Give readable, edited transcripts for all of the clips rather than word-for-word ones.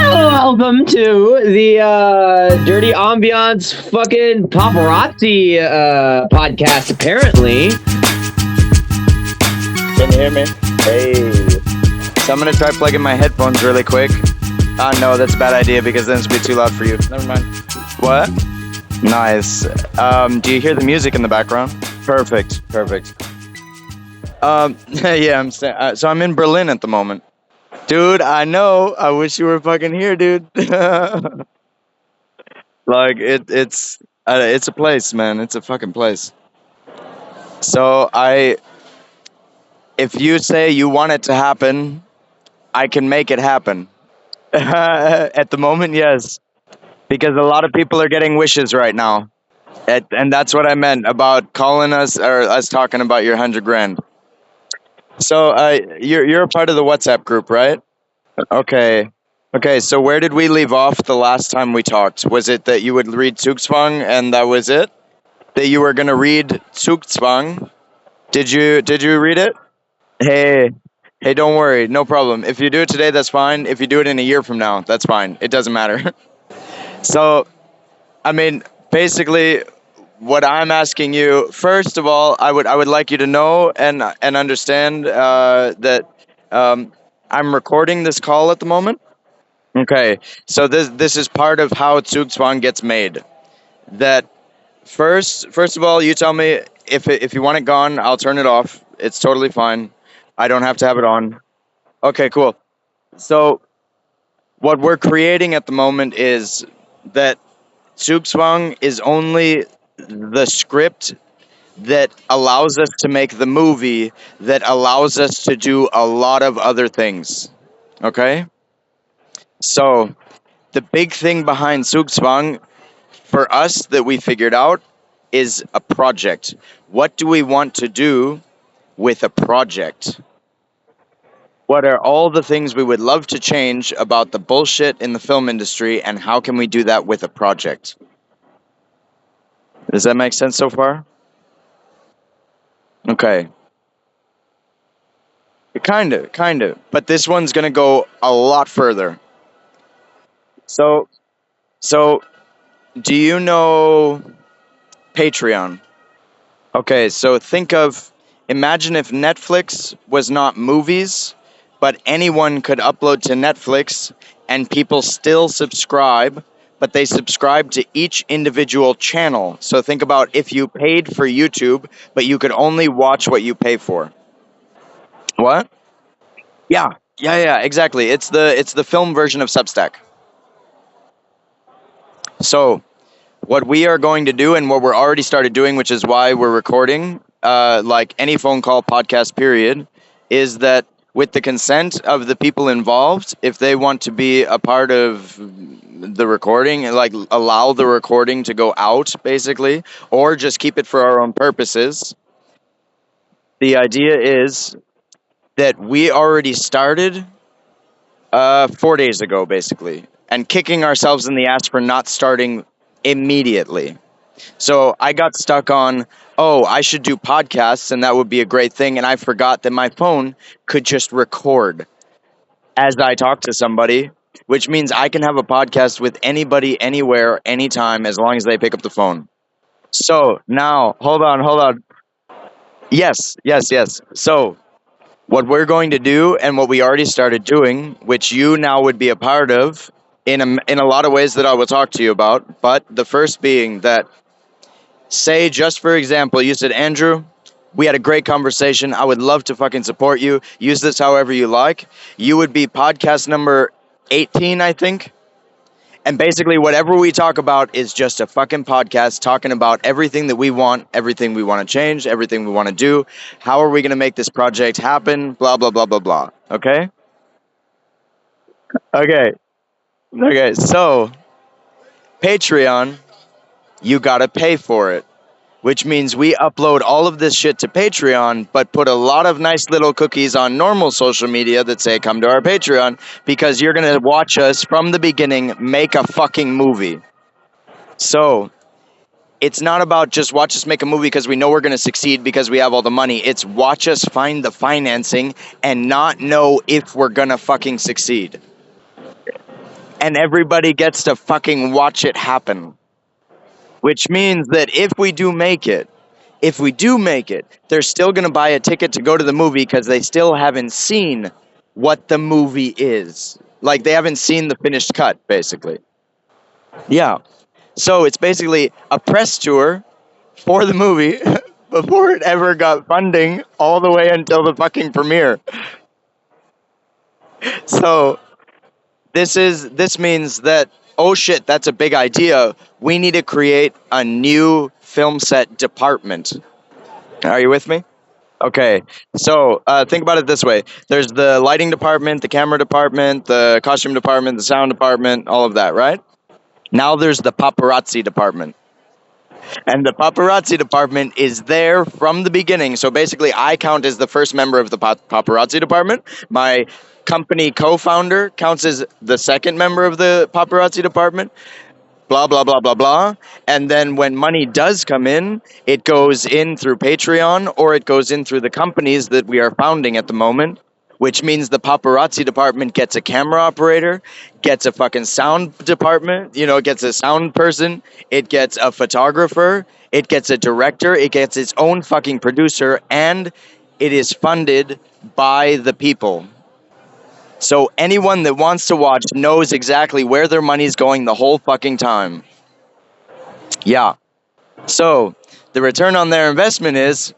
Welcome to the Dirty Ambiance fucking Paparazzi podcast, apparently. Can you hear me? Hey. So I'm going to try plugging my headphones really quick. No, that's a bad idea because then it's going to be too loud for you. Never mind. What? Nice. Do you hear the music in the background? Perfect. Yeah, so I'm in Berlin at the moment. Dude, I know. I wish you were fucking here, dude. Like it's a place, man. It's a fucking place. So if you say you want it to happen, I can make it happen. At the moment, yes, because a lot of people are getting wishes right now, and that's what I meant about calling us or us talking about your $100,000. So you're a part of the WhatsApp group, right? Okay. So where did we leave off the last time we talked? Was it that you would read Zugzwang and that was it? That you were gonna read Zugzwang? Did you read it? Hey, don't worry, no problem. If you do it today, that's fine. If you do it in a year from now, that's fine. It doesn't matter. So, I mean, basically, what I'm asking you, first of all, I would like you to know and understand that I'm recording this call at the moment. Okay, so this is part of how Zugzwang gets made. That first of all, you tell me if you want it gone, I'll turn it off. It's totally fine. I don't have to have it on. Okay, cool. So what we're creating at the moment is that Zugzwang is only the script that allows us to make the movie that allows us to do a lot of other things. Okay? So the big thing behind Zugzwang for us that we figured out is a project. What do we want to do with a project? What are all the things we would love to change about the bullshit in the film industry, and how can we do that with a project? Does that make sense so far? Okay. Kind of. But this one's going to go a lot further. So, do you know Patreon? Okay, so imagine if Netflix was not movies, but anyone could upload to Netflix and people still subscribe, but they subscribe to each individual channel. So think about if you paid for YouTube, but you could only watch what you pay for. What? Yeah, exactly. It's the film version of Substack. So what we are going to do and what we're already started doing, which is why we're recording, like any phone call, podcast, period, is that with the consent of the people involved, if they want to be a part of the recording, like allow the recording to go out, basically, or just keep it for our own purposes, the idea is that we already started 4 days ago, basically, and kicking ourselves in the ass for not starting immediately. So I got stuck on, I should do podcasts and that would be a great thing. And I forgot that my phone could just record as I talk to somebody, which means I can have a podcast with anybody, anywhere, anytime, as long as they pick up the phone. So now, hold on. Yes. So what we're going to do and what we already started doing, which you now would be a part of in a lot of ways that I will talk to you about, but the first being that, say, just for example, you said, Andrew, we had a great conversation. I would love to fucking support you. Use this however you like. You would be podcast number 18, I think. And basically whatever we talk about is just a fucking podcast talking about everything that we want, everything we want to change, everything we want to do. How are we going to make this project happen? Blah, blah, blah, blah, blah. Okay? Okay, so Patreon, you got to pay for it, which means we upload all of this shit to Patreon, but put a lot of nice little cookies on normal social media that say, come to our Patreon, because you're going to watch us from the beginning make a fucking movie. So it's not about just watch us make a movie because we know we're going to succeed because we have all the money. It's watch us find the financing and not know if we're going to fucking succeed. And everybody gets to fucking watch it happen. Which means that if we do make it, they're still going to buy a ticket to go to the movie because they still haven't seen what the movie is. Like, they haven't seen the finished cut, basically. Yeah. So it's basically a press tour for the movie before it ever got funding all the way until the fucking premiere. So this means that, oh shit, that's a big idea. We need to create a new film set department. Are you with me? Okay, so think about it this way. There's the lighting department, the camera department, the costume department, the sound department, all of that, right? Now there's the paparazzi department. And the paparazzi department is there from the beginning. So basically, I count as the first member of the paparazzi department. My company co-founder counts as the second member of the paparazzi department. Blah, blah, blah, blah, blah. And then when money does come in, it goes in through Patreon or it goes in through the companies that we are founding at the moment, which means the paparazzi department gets a camera operator, gets a fucking sound department, it gets a sound person, it gets a photographer, it gets a director, it gets its own fucking producer, and it is funded by the people. So anyone that wants to watch knows exactly where their money's going the whole fucking time. Yeah. So the return on their investment is,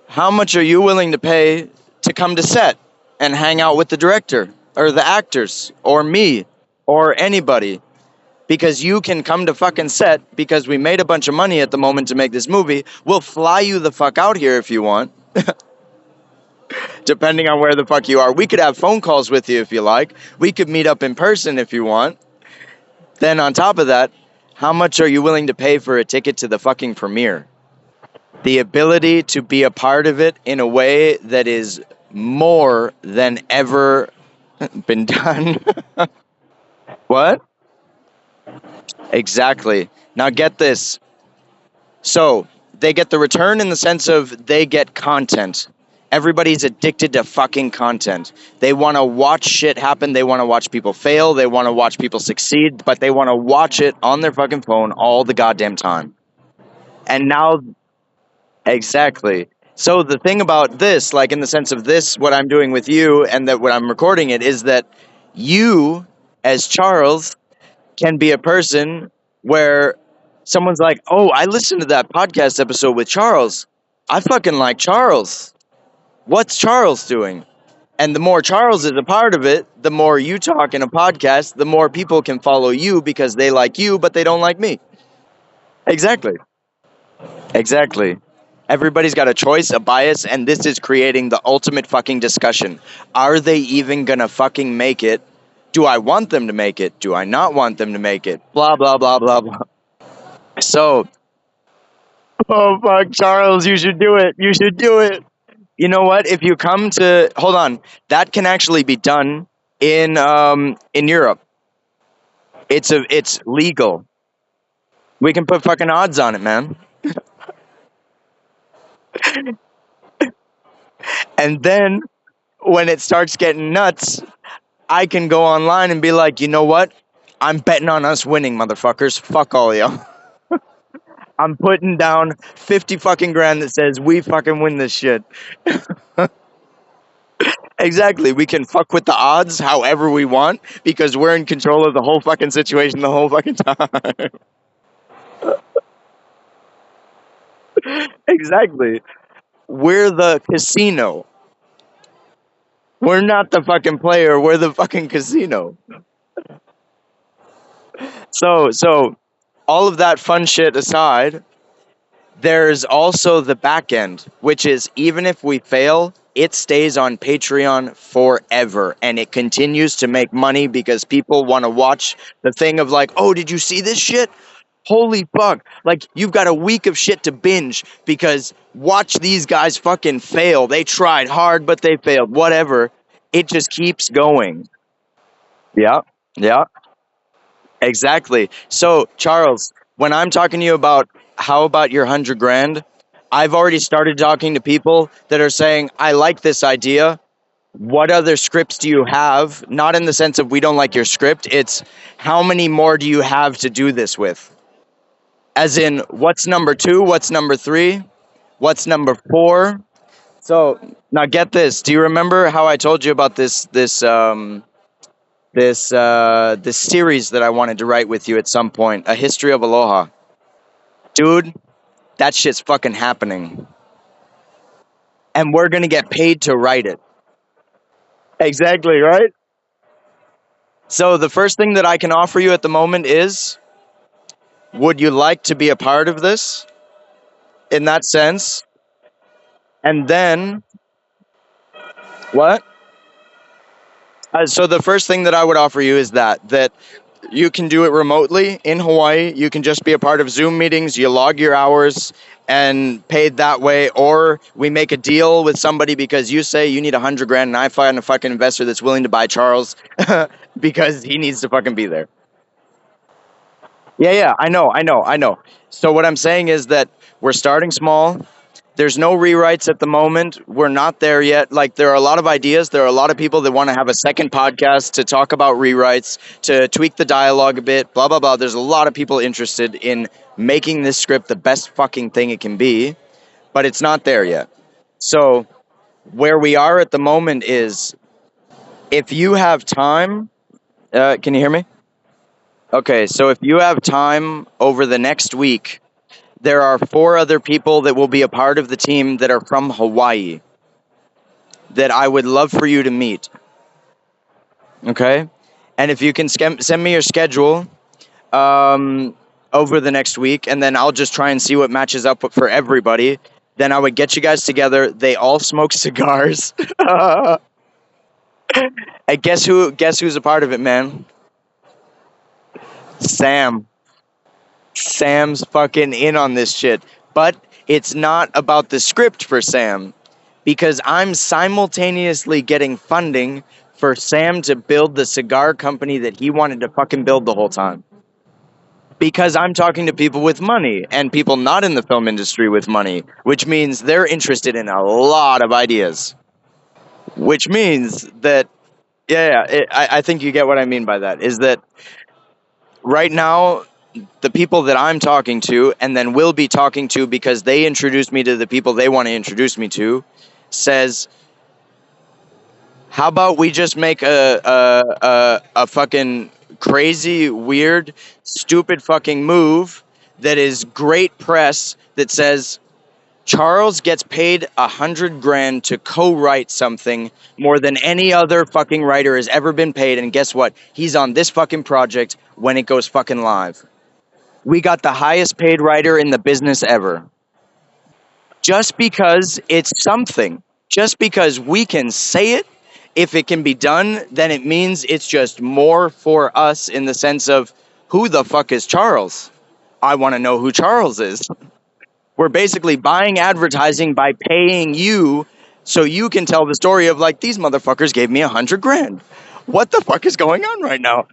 how much are you willing to pay to come to set and hang out with the director or the actors or me or anybody? Because you can come to fucking set because we made a bunch of money at the moment to make this movie. We'll fly you the fuck out here if you want. Depending on where the fuck you are. We could have phone calls with you if you like. We could meet up in person if you want. Then on top of that, how much are you willing to pay for a ticket to the fucking premiere? The ability to be a part of it in a way that is more than ever been done. What? Exactly. Now get this. So they get the return in the sense of they get content. Everybody's addicted to fucking content. They want to watch shit happen. They want to watch people fail. They want to watch people succeed, but they want to watch it on their fucking phone all the goddamn time. And now, exactly. So the thing about this, like in the sense of this, what I'm doing with you and that what I'm recording it is that you, as Charles, can be a person where someone's like, oh, I listened to that podcast episode with Charles. I fucking like Charles. What's Charles doing? And the more Charles is a part of it, the more you talk in a podcast, the more people can follow you because they like you, but they don't like me. Exactly. Exactly. Everybody's got a choice, a bias, and this is creating the ultimate fucking discussion. Are they even gonna fucking make it? Do I want them to make it? Do I not want them to make it? Blah, blah, blah, blah, blah. So, oh fuck, Charles, you should do it. You should do it. You know what? If you come to, hold on, that can actually be done in Europe. It's legal. We can put fucking odds on it, man. And then when it starts getting nuts, I can go online and be like, you know what? I'm betting on us winning, motherfuckers. Fuck all y'all. I'm putting down 50 fucking grand that says we fucking win this shit. Exactly. We can fuck with the odds however we want because we're in control of the whole fucking situation the whole fucking time. Exactly. We're the casino. We're not the fucking player. We're the fucking casino. So all of that fun shit aside, there's also the back end, which is even if we fail, it stays on Patreon forever and it continues to make money because people want to watch the thing of like, oh, did you see this shit? Holy fuck. Like, you've got a week of shit to binge because watch these guys fucking fail. They tried hard, but they failed. Whatever. It just keeps going. Yeah. Yeah. Exactly. So, Charles, When I'm talking to you about how about your 100 grand, I've already started talking to people that are saying, I like this idea. What other scripts do you have? Not in the sense of we don't like your script. It's how many more do you have to do this with? As in, what's number two? What's number three? What's number four? So now get this. Do you remember how I told you about this series that I wanted to write with you at some point? A History of Aloha. Dude, that shit's fucking happening. And we're gonna get paid to write it. Exactly, right? So the first thing that I can offer you at the moment is, would you like to be a part of this in that sense? And then what? So the first thing that I would offer you is that you can do it remotely in Hawaii. You can just be a part of Zoom meetings. You log your hours and paid that way, or we make a deal with somebody because you say you need 100 grand, and I find a fucking investor that's willing to buy Charles because he needs to fucking be there. Yeah, I know. So what I'm saying is that we're starting small. There's no rewrites at the moment. We're not there yet. Like, there are a lot of ideas. There are a lot of people that want to have a second podcast to talk about rewrites, to tweak the dialogue a bit, blah, blah, blah. There's a lot of people interested in making this script the best fucking thing it can be, but it's not there yet. So where we are at the moment is, if you have time, can you hear me? Okay, so if you have time over the next week, there are 4 other people that will be a part of the team that are from Hawaii that I would love for you to meet. Okay? And if you can send me your schedule over the next week, and then I'll just try and see what matches up for everybody. Then I would get you guys together. They all smoke cigars. And guess who? Guess who's a part of it, man? Sam. Sam's fucking in on this shit. But it's not about the script for Sam, because I'm simultaneously getting funding for Sam to build the cigar company that he wanted to fucking build the whole time. Because I'm talking to people with money and people not in the film industry with money, which means they're interested in a lot of ideas. Which means that, I think you get what I mean by that, is that right now, the people that I'm talking to and then will be talking to because they introduced me to the people they want to introduce me to, says, how about we just make a fucking crazy, weird, stupid fucking move that is great press that says Charles gets paid 100 grand to co-write something more than any other fucking writer has ever been paid, and guess what? He's on this fucking project when it goes fucking live. We got the highest paid writer in the business ever. Just because it's something, just because we can say it, if it can be done, then it means it's just more for us in the sense of, who the fuck is Charles? I want to know who Charles is. We're basically buying advertising by paying you so you can tell the story of, like, these motherfuckers gave me 100 grand. What the fuck is going on right now?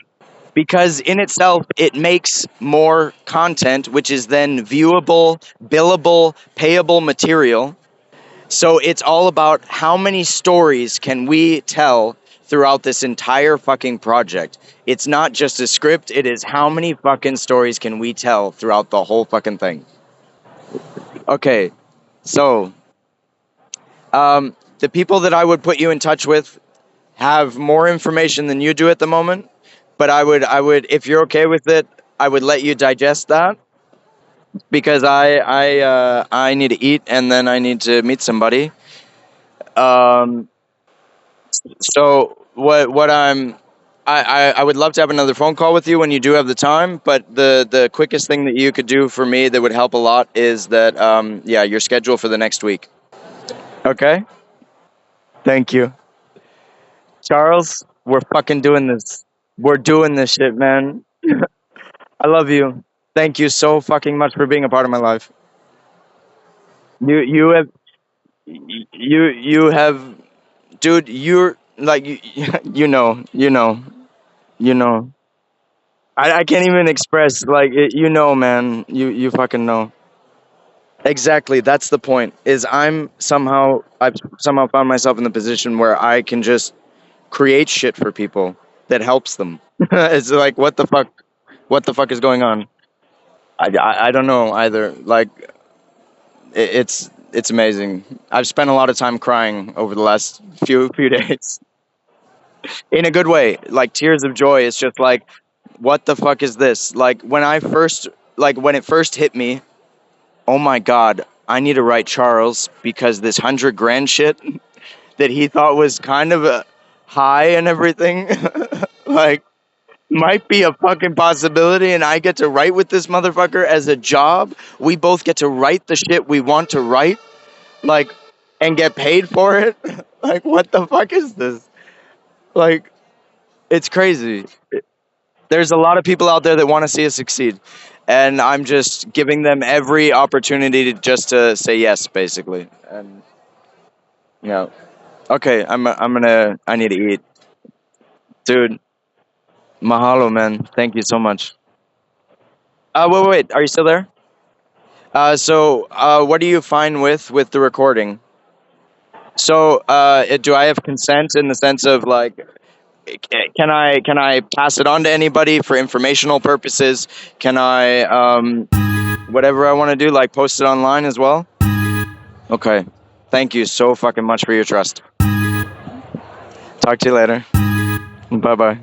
Because in itself, it makes more content, which is then viewable, billable, payable material. So it's all about how many stories can we tell throughout this entire fucking project. It's not just a script, it is how many fucking stories can we tell throughout the whole fucking thing. Okay, so the people that I would put you in touch with have more information than you do at the moment, but I would, if you're okay with it, I would let you digest that, because I need to eat and then I need to meet somebody. Um, so what I would love to have another phone call with you when you do have the time, but the quickest thing that you could do for me that would help a lot is that your schedule for the next week. Okay? Thank you. Charles, we're fucking doing this. We're doing this shit, man. I love you. Thank you so fucking much for being a part of my life. You have you have, dude, you're like, you know. I can't even express like you know, man. You fucking know. Exactly. That's the point. Is I've somehow found myself in the position where I can just create shit for people that helps them. It's like what the fuck? What the fuck is going on? I don't know either. Like it's amazing. I've spent a lot of time crying over the last few days in a good way, like tears of joy. It's just like what the fuck is this? Like when it first hit me, oh my god, I need to write Charles because this 100 grand shit that he thought was kind of a high and everything, like might be a fucking possibility, and I get to write with this motherfucker as a job. We both get to write the shit we want to write, like, and get paid for it. Like, what the fuck is this? Like, it's crazy. There's a lot of people out there that want to see us succeed, and I'm just giving them every opportunity to say yes, basically. And yeah, okay, I need to eat, dude. Mahalo, man. Thank you so much. Wait, are you still there? What do you find with the recording? So, do I have consent in the sense of like, can I pass it on to anybody for informational purposes? Can I whatever I want to do, like post it online as well? Okay. Thank you so fucking much for your trust. Talk to you later. Bye bye.